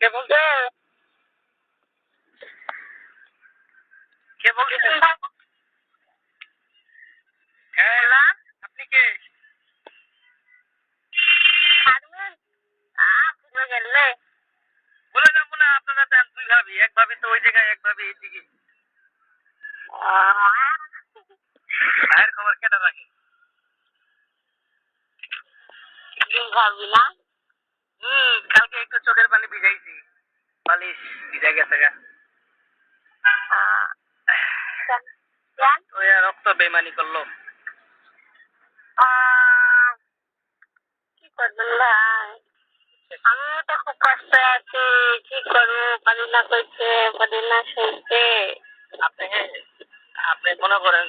কে বলছে? কে বলছেন? হ্যাঁ, আপনি কে? বলে যাবো না, আপনারা দেন দুই ভাবি, এক ভাবি তো ওই জায়গায়, এক ভাবি এইদিকে। ভাইয়ের খবর কেটা রাখে? ভাবি না। কালকে একটু চোখের পানি ভিজাইছি, বালিশ ভিজা গেছে গা। রক্ত বেমানি করলো। কি করবেন ভাই, আমিও তো খুব কষ্ট আছি, কি করবো, পারি না করছে, পারি না শুনতে। আপনি মনে করেন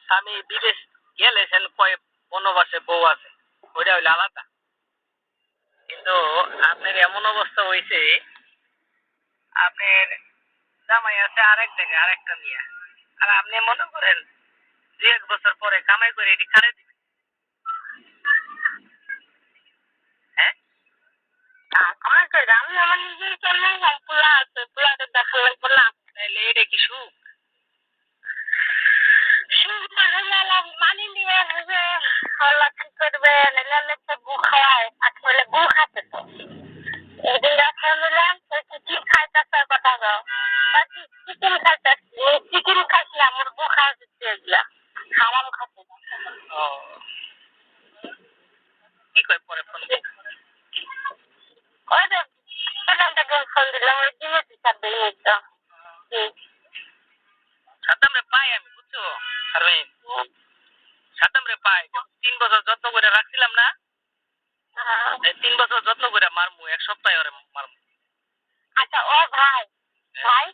স্বামী বিদেশ গেলেছেন, কয় বনবাসে বউ আছে, ওইটা হইলে আলাদা। কিন্তু আপনার এমন অবস্থা হয়েছে, আপনার জামাই আছে আরেক জায়গায়, আরেকটা নিয়ে, আর আপনি মনে করেন 2-1 বছর পরে কামাই করে এটি খারে দিবেন। হ্যাঁ, কামাই করে আমি আমার নিজের জন্য পুরা আছে, পুরাতে দেখা লাগবে না। তাহলে এটা কি সুখ? মানি নিয়ে আসবে, আল্লাহ কি করবে, নাহলে তো গু খাওয়ায়, আসলে গু খাচ্ছে তো। এদিন রাখা নিলাম, কি খাইতেছে কথা গাও, চিকেন খাইতেছি, চিকেন খাইছিলাম, ওর গু খাওয়া দিচ্ছে, এগুলা হারাম খাচ্ছে। কি কয় পরে ফোন ওই যে ফোন দিলাম, ওই দিয়ে দিচ্ছে তো। সাদ্দাম রে পাই আমি, বুঝছো? আরে সাদ্দাম রে পাই, 3 বছর যত্ন করে রাখছিলাম না, 3 বছর যত্ন করে মারমু, 1 সপ্তাহে ওরে মারমু। আচ্ছা ও ভাই, ভাই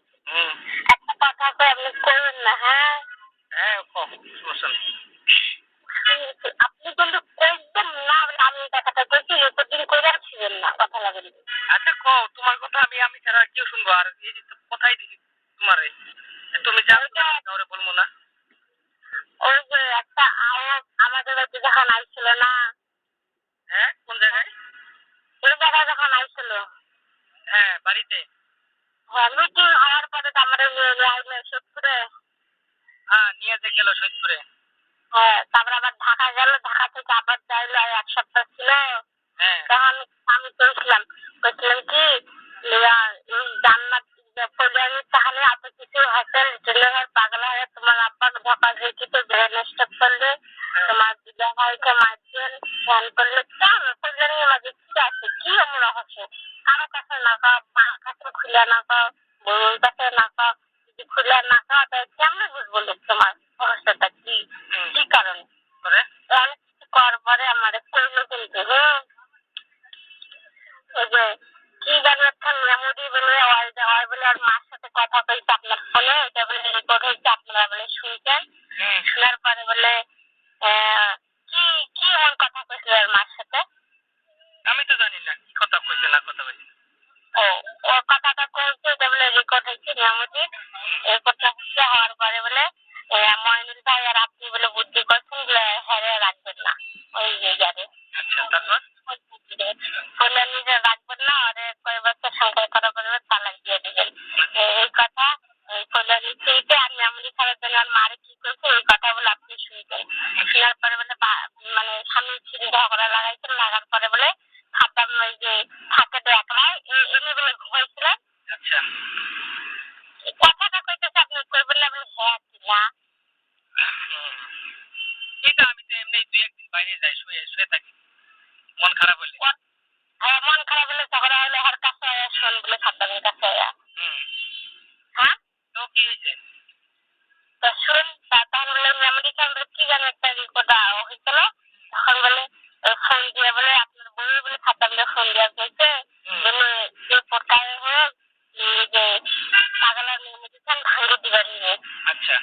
একটা কথা তো আপনি করবেন না। হ্যাঁ হ্যাঁ, সমস্যা নেই। আপনি কিন্তু একদম না, আমি কথাটা বলছি, এতদিন করে আসছিলেন না, কথা লাগেন। আচ্ছা কো, তোমার কথা আমি ছাড়া কেউ শুনবো? আর এই যে কথাই দিছি তোমারে, তুমি যাও, ওরে বলবো না। ওই যে একটা আয়াত আমাদের বাড়িতে যখন আইছিল না। হ্যাঁ, কোন জায়গায়? ওই জায়গায় যখন আইছিল। হ্যাঁ, বাড়িতে। হ্যাঁ, মিটিং হওয়ার পরে তো আমরা সত্যরে। হ্যাঁ, নিয়ে যে গেল সত্যরে। হ্যাঁ, তারপর আবার ঢাকা গেল, ঢাকা থেকে আবার যাইলো, 1 সপ্তাহ ছিল। হ্যাঁ, তখন আমি বলছিলাম কি জান্নাত কল্যাণীর তাহলে এত কিছু হাসেন ছেলের পাগলা হয়ে তোমার আব্বাকে ধোকা দিয়েছিল, ব্রেন স্ট্রোক করলে, তোমার দিদা ভাইকে মারছেন, ফোন করলে, কেন কল্যাণীর মাঝে কি আছে, কি এমন রহস্য? কারো কাছে না কাও, মার কাছে খুলে না কাও, বউর কাছে না কাও, যদি খুলে না কাও, তাহলে কেমন বুঝবো লোক তোমার রহস্যটা কি, কি কারণে করে অনেক কিছু করার পরে আমার করলো কিন্তু। ওই যে কি জানি একটা মেমোরি বলে হয় বলে, আর মার সাথে কথা কইছে আপনার ফোনে, এটা বলে রেকর্ড হয়েছে, আপনারা বলে শুনছেন, শোনার পরে বলে কি কি এমন কথা কইছিল আর মার সাথে? আমি তো জানি না কি কথা কইছে না কথা কইছে। ও কথাটা কইছে, এটা বলে রেকর্ড হয়েছে মেমোরি। রেকর্ডটা হওয়ার পরে বলে মইনুল ভাই আর আপনি বলে বুদ্ধি করছেন বলে হ্যাঁ রাখবেন না ওই জায়গায়। আচ্ছা, তারপর বলে নিজে রাখবেন না, আরে কয় বছর সংসার করার পরে তালাক দিয়ে দিবেন, এই কথা ওই কল্যাণী শুনতে। আর মেমোরি খারাপ জন্য আর মারে কি করছে এই কথা বলে আপনি শুনতেন। শোনার পরে বলে মানে স্বামী ঝগড়া লাগাইছেন, লাগার পরে বলে খাতাম ওই যে থাকে তো একলাই এনে বলে ঘুমাইছিলেন। আচ্ছা, কথাটা কইতেছে আপনি করবেন না বলে হ্যাঁ না। এটা আমি তো এমনি 2-1 দিন বাইরে যাই, শুয়ে থাকি, মন খারাপ হইলে। হ্যাঁ, মন খারাপ হলে ঝগড়া হলে হার কাছে শোন বলে খাতামের কাছে। হ্যাঁ, তো কি হয়েছে? তো শুন, তখন বলে মেমোরি কার্ড কি জানো একটা রেকর্ড হয়েছিল, তখন বলে ফোন দিয়ে বলে আপনার বউ বলে খাতামে ফোন দেওয়া হয়েছে বলে যে পটায় হোক যে পাগলার মেমোরি কার্ড ভাঙে দিবার নিয়ে। আচ্ছা,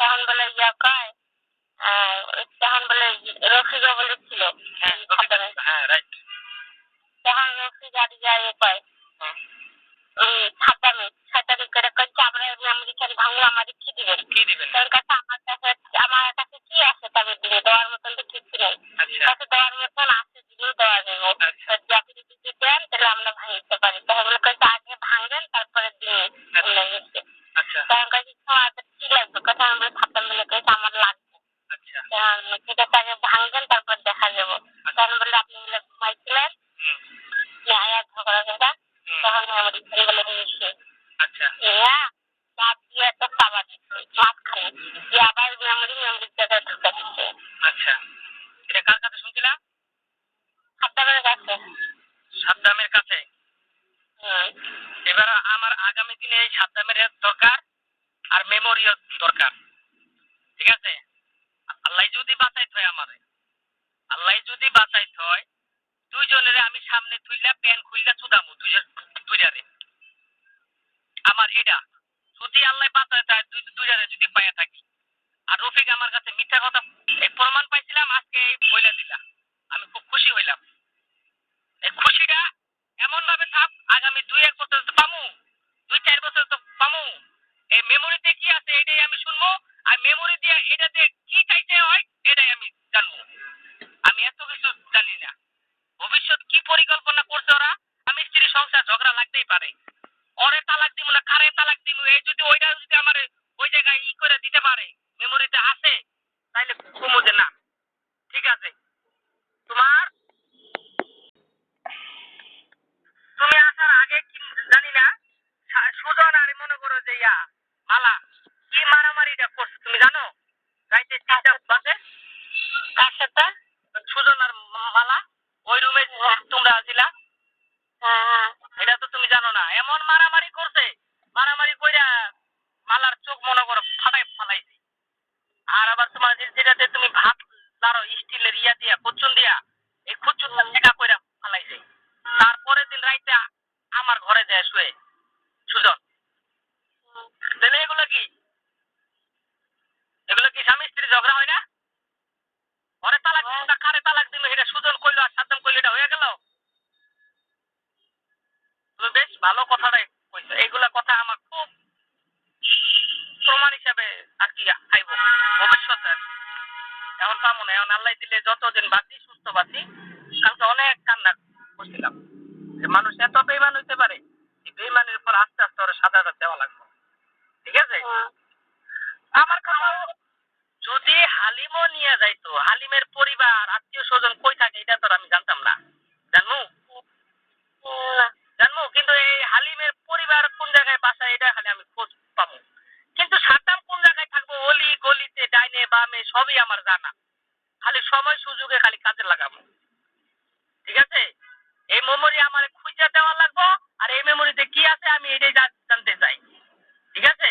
তখন বলে ইয়া কয়, তখন বলে রফিকা বলেছিল। হ্যাঁ রাইট, তখন রফি গাড়ি যায় কয় খাতামে খাতামি করে কইছে আমরা মেমোরি কার্ড ভাঙলে আমাদের কি দিবেন, কি দিবেন? তোর কাছে আমার কাছে কি আছে তবে দিবে, দেওয়ার মতন তো কিছু নেই। কাছে দেওয়ার মতন আছে দিলেও দেওয়া যাবে, আপনি যদি দেন তাহলে আমরা ভাঙতে পারি। লাগতেই পারে। ওরে তালাক দিব না, কারে তালাক দিব, এই যদি ওইটা যদি আমার ওই জায়গায় করে দিতে পারে, মেমোরিতে আছে, তাইলে কমু যে না ঠিক আছে। তোমার তুমি আসার আগে কি জানি না, সুজন আর মনে করো যে মালা কি মারামারিটা করছে তুমি জানো? রাইতে 3টা বাজে। কার সাথে? সুজন আর মালা ওই রুমে তোমরা আছিলা। এটা তো তুমি জানো না। এমন মারামারি করছে, মারামারি কইরা মালার চোখ মনে করো ফাটাই ফালাইছে। আর আবার তোমার যেটাতে তুমি ভাত লাড়ো স্টিলের দিয়া কুচুন দিয়া, এই কুচুনটা টেকা কইরা ফালাইছে। তারপরে দিন রাইতে আমার ঘরে যায় শুয়ে সুজন। তাহলে এগুলো কি স্বামী স্ত্রী ঝগড়া হয় না? ঘরে তালাক দিন না কারে তালাক দিন, এটা সুজন কইলো আর সাদ্দাম কইলো, এটা হয়ে গেল? তুমি বেশ ভালো কথাটাই কইছো। এইগুলা কথা আমার খুব প্রমাণ হিসাবে আর কি আইব ভবিষ্যতে। এখন পাবো না, এখন আল্লাহ দিলে যতদিন বাঁচি সুস্থ বাঁচি। কালকে অনেক কান্না করছিলাম যে মানুষ এত বেইমান হইতে পারে। এই বেইমানের উপর আস্তে আস্তে ওরা সাজা দেওয়া লাগবে। ঠিক আছে? আমার কথা যদি হালিমও নিয়ে যাইতো, হালিমের পরিবার আত্মীয় স্বজন কই থাকে এটা তো আমি জানতাম না। জানমু জানমু কিন্তু এই হালিমের পরিবার কোন জায়গায় বাসা এটা খালি আমি খোঁজ পাবো। কিন্তু সাদ্দাম কোন জায়গায় থাকবো, অলি গলিতে ডাইনে বামে সবই আমার জানা। খালি সময় সুযোগে খালি কাজে লাগাবো। ঠিক আছে? এই মেমোরি আমার খুঁজে দেওয়া লাগবো। আর এই মেমোরিতে কি আছে আমি এটাই জানতে চাই। ঠিক আছে?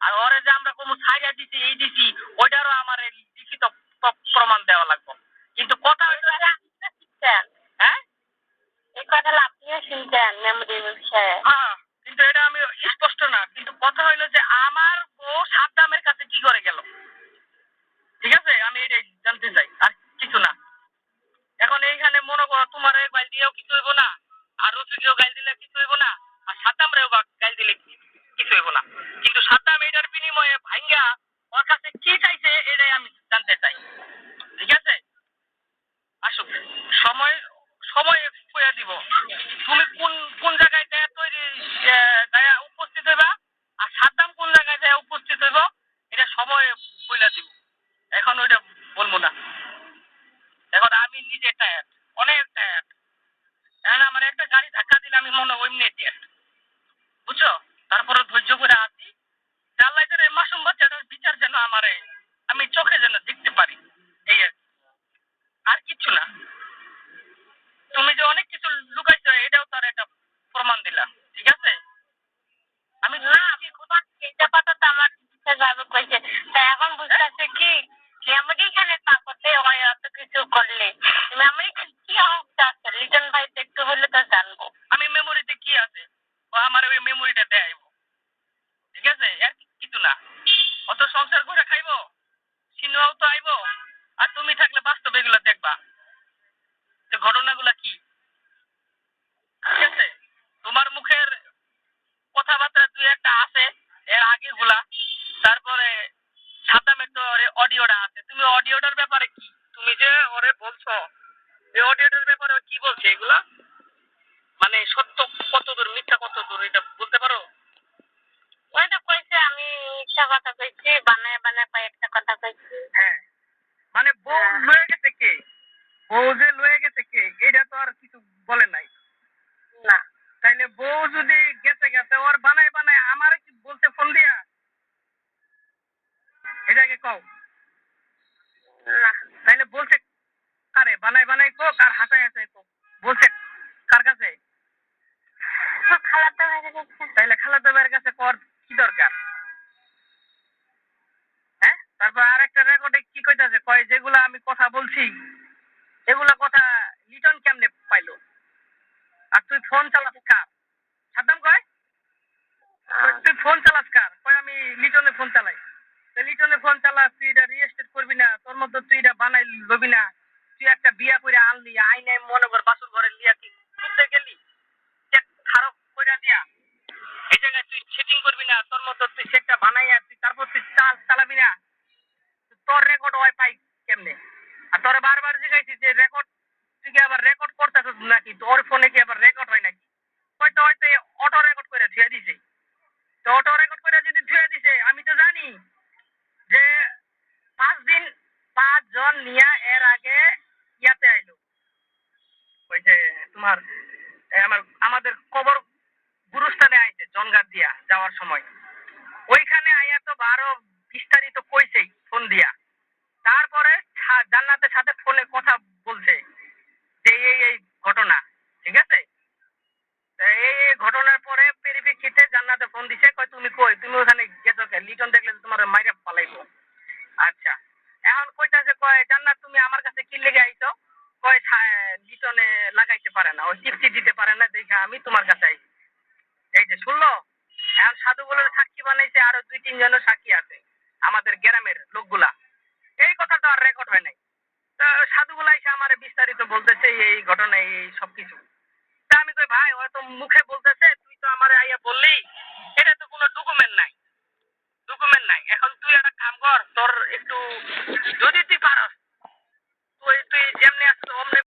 আর ওরে যে আমরা কোনো ছাইরা দিছি এই দিছি ওইটারও আমার লিখিত প্রমাণ দেওয়া লাগবো। কিন্তু কথা হইলো হ্যাঁ এই কথাটা আপনিও শুনছেন মেমোরির বিষয়ে। হ্যাঁ, কিন্তু এটা আমি স্পষ্ট না। কিন্তু কথা হইলো যে আমার বউ সাদ্দামের কাছে কি করে গেল। ঠিক আছে? আমি এটাই জানতে চাই, আর কিছু না। এখন এইখানে মনে করো তোমার গাইল দিয়েও কিছু হইব না, আর রফিকেও গাইল দিলে কিছু হইব না, আর সাদ্দামরেও গাইল দিলে কিছু হইব না। কিন্তু সাদ্দাম এটার বিনিময়ে ভাঙ্গা ওর কাছে কি চাইছে এটাই আমি জানতে চাই। ঠিক আছে? আসুক সময়, সময় কইয়া দিব। তুমি কোন কোন জায়গায় যায় তৈরি যায় উপস্থিত হইবা, আর সাদ্দাম কোন জায়গায় যায় উপস্থিত হইব এটা সময় কইলা দিব। এখন ওইটা বলবো না। এখন আমি নিজে টায়ার্ড, অনেক টায়ার্ড। এখন আমার একটা গাড়ি ধাক্কা দিলে আমি মনে ওইমনি টায়ার্ড, বুঝছো? তারপরে ধৈর্য করে আছি। আল্লাহ যেন মাসুম বাচ্চাটার বিচার যেন আমারে আমি চোখে যেন দেখতে পারি, এই আর কিচ্ছু না। তুমি যে অনেক কিছু লুকাইছো এটাও তার একটা প্রমাণ দিলাম। ঠিক আছে? আমি না আমি এটা কথা তো আমার যাবে কইছে। তা এখন বুঝতেছে কি মেমোরি খানে তাকতে হয় এত কিছু করলে মেমোরি কি অবস্থা আছে লিটন ভাই তো একটু হলে তো জানবো আমি মেমোরিতে কি আছে। ও আমার ওই মেমোরিটা দেয়। ঠিক আছে? আর কিছু না। অত সংসার করে খাইবো, সিনেমাও তো আইবো, আর তুমি থাকলে বাস্তবে এগুলো দেখবা যে ঘটনাগুলা কি। ঠিক আছে? তোমার মুখের কথাবার্তা দুই একটা আছে এর আগে গুলা, তারপরে সাদ্দামের তো অডিওটা আছে। তুমি অডিওটার ব্যাপারে কি, তুমি যে ওরে বলছো এই অডিওটার ব্যাপারে কি বলছে এগুলা, মানে সত্য কতদূর মিথ্যা কতদূর এটা বলতে পারো? ওই তো কইছে আমি মিথ্যা কথা কইছি, বানায় বানায় কয়েকটা কথা কইছি। হ্যাঁ, মানে বউ লয়ে গেছে কে, বউ যে লয়ে গেছে কে এটা তো আর কিছু বলে নাই না। তাইলে বউ যদি গেছে গেছে ওর বানায় বানায় আমার কি বলতে ফোন দিয়া এটাকে কও না। তাইলে বলছে কারে বানায় বানায় কো, কার হাসায় হাসায় কো, বলছে কার কাছে? খালাতো ভাইয়ের কাছে। তাইলে খালাতো ভাইয়ের কাছে কর কি দরকার? হ্যাঁ, তারপর আরেকটা রেকর্ডে কি কইতাছে, কয় যেগুলা আমি কথা বলছি এগুলা কথা লিটন কেমনে পাইলো, আর তুই ফোন চালাস কার? সাদ্দাম কয় তুই ফোন চালাস কার? কয় আমি লিটনে ফোন চালাই। লিটনে ফোন চালাস, তুই এটা রেজিস্টার করবি না, তোর মধ্যে তুই এটা বানাই লবি না। তুই একটা বিয়া করে আনলি, আইনে মনে কর বাসুর ঘরে লিয়া কি তুলতে গেলি, খারাপ কইরা দিয়া এই জায়গায় তুই সেটিং করবি না, তোর মতো তুই সেটটা বানাইয়া তুই তারপর তুই চালাবি না। তোর রেকর্ড হয় পাই কেমনে? আর তোরে বারবার জিজ্ঞাসি যে রেকর্ড তুই কি আবার রেকর্ড করতেছিস নাকি, তোর ফোনে কি আবার রেকর্ড হয় নাকি? হয়তো হয়তো আমাদের কবর গুরুস্থানে আইছে জনগার দিয়া যাওয়ার সময়। ওইখানে আইয়া তো আরো বিস্তারিত কইছেই ফোন দিয়া। তারপরে জান্নাতের সাথে ফোনে কথা বলছে যে এই ঘটনা, ঠিক আছে। এই ঘটনার পরে পরিপ্রেক্ষিতে জান্নাতে ফোন দিছে, কয় তুমি কই, তুমি ওখানে গেছো কে, লিটন দেখলে তো তোমার মাইরা পালাইবো। আচ্ছা, এখন কইতাছে, কয় জান্নাত তুমি আমার কাছে কি লেগে আইছো, কয় লিটনে লাগাইতে পারে না, ওই টিপসি দিতে পারে না, দেখে আমি তোমার কাছে আইছি। এই যে শুনলো, এখন সাধুগুলোর সাক্ষী বানাইছে, আরো 2-3 জনের সাক্ষী আছে আমাদের গ্রামের লোকগুলা। এই কথা তো আর রেকর্ড হয় নাই। তো সাধুগুলা এসে আমার বিস্তারিত বলতেছে এই ঘটনা, এই সবকিছু। তা আমি কই ভাই, ওরা তো মুখে বলতেছে, তুই তো আমার আইয়া বললি, এটা তো কোনো ডকুমেন্ট নাই, ডকুমেন্ট নাই। এখন তুই একটা কাম কর, তোর একটু যদি